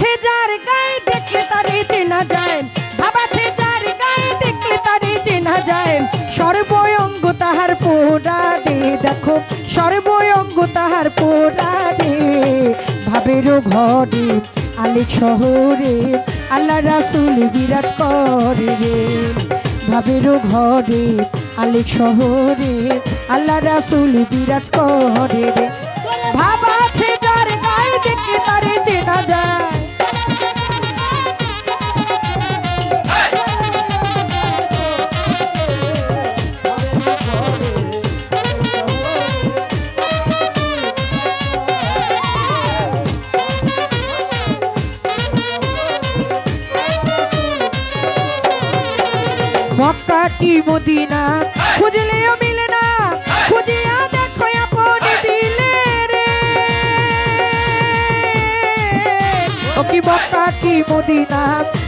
আছে যার গায়ে দেখলে তারে চেনা যায়, ভাব আছে যার গায়ে দেখলে তারে চেনা যায়। সর্বঙ্গ তাহার পোড়া রে, দেখো সর্বঙ্গ তাহার পোড়া রে। ভাবেরও ঘরে আলেক শহরে আল্লাহ রাসূল বিরাজ করে রে। ভাবেরও ঘরে আলেক শহরে আল্লাহ রাসূল বিরাজ করে রে। ভাব আছে যার গায়ে দেখলে তারে চেনা যায়। মক্কা কি মদিনা খুঁজলেও মিলে না, খুঁজিয়া দেখো আপনি দিলে রে। ও কি মক্কা কি মদিনা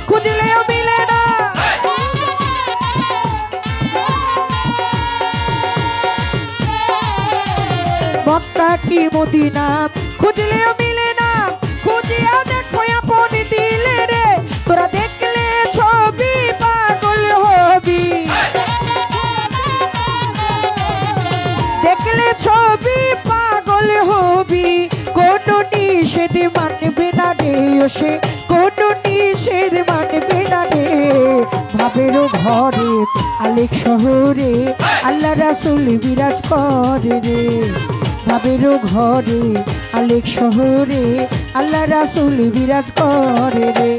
খুঁজলেও মিলে না। মক্কা কি মদিনা খুঁজলেও মিলে না, খুঁজিয়া দেখো আপনি দিলে রে। তোরা দেখলে ছবি পাগল হবি, দেখলে ছবি পাগল হবি। কোন নিষেধ মানবে না রে, সে কোন নিষেধ মানবে না রে। ভাবেরও ঘরে আলেক শহরে আল্লাহ রাসূল বিরাজ করে রে। ভাবেরও ঘরে আলেক শহরে আল্লাহ রাসূল বিরাজ করে রে।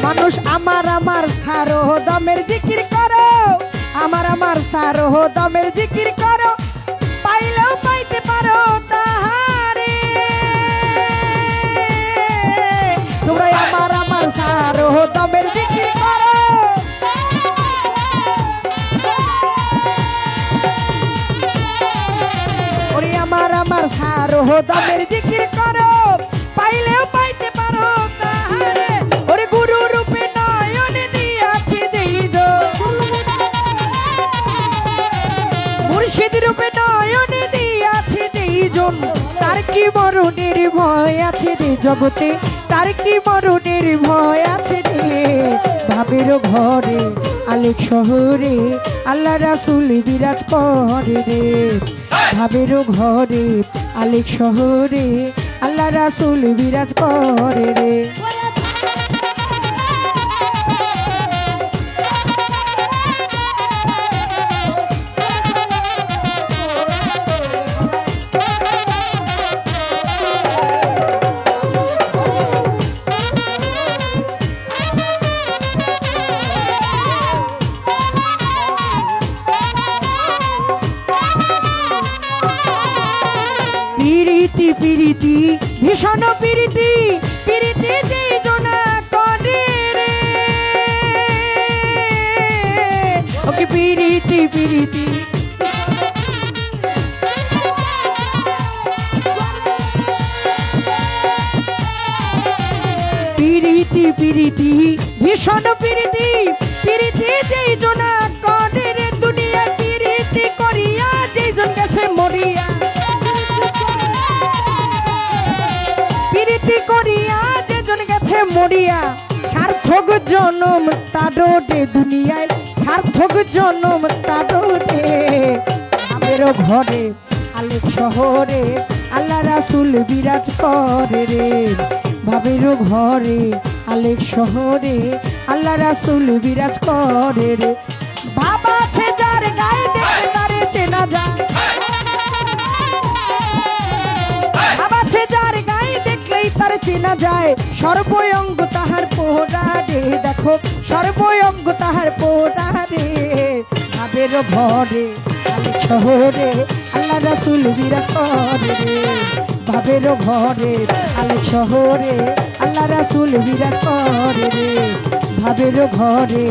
মানুষ আমার আমার সারো দমের জিকির করো, আমার আমার সারো দমের জিকির করো, পাইলেও পাইতে পারো তাহারে। তোমরা আমার আমার সারো দমের জিকির করো। ওরে আমার আমার সারো দমের জিকির করো, পাইলেও পাইতে পারো তাহারে। ওরে গুরু রূপে নয়ন দিয়াছে যেই জন, মুর্শিদ রূপে নয়ন দিয়াছে যেই জন। তার কি মরণের ভয় আছে রে জগতে, তার কি মরণের ভয় আছে রে। ভাবেরও ঘরে আলেক শহরে আল্লাহ রাসূল বিরাজ করে রে। ভাবেরও ঘরে আলেক শহরে আল্লাহ রাসূল বিরাজ করে রে। পিরিতি পিরিতি ভীষণ পিরিতি, পিরিতি যে জনা করে রে। ওকে পিরিতি পিরিতি পিরিতি পিরিতি ভীষণ পিরিতি, পিরিতি যে জনা করে রে। দুনিয়া পিরিতি করিয়া যে জন গেছে মরিয়া, পিরিতি করিয়া যে জন গেছে মরিয়া। সার্থক জনম তারো রে দুনিয়ায়, সার্থক জনম তারো রে। ভাবেরও ঘরে আলেক শহরে আল্লাহ রাসূল বিরাজ করে রে। ভাবেরও ঘরে আলেক শহরে আল্লাহ রাসূল বিরাজ করে রে। ভাব আছে যার গায়ে দেখলে তারে চেনা যায়, ভাব আছে যার গায়ে দেখলেই তারে চেনা যায়। সর্বঙ্গ তাহার পোড়া রে, দেখো সর্বঙ্গ তাহার পোড়া রে। ভাবেরও ঘরে আলেক শহরে আল্লাহ রাসূল বিরাজ করে রে। ভাবেরও ঘরে আলেক শহরে আল্লাহ রাসূল বিরাজ করে রে। ভাবেরও ঘরে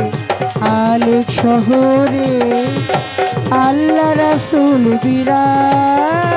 আলেক শহরে আল্লাহ রাসূল বিরাজ।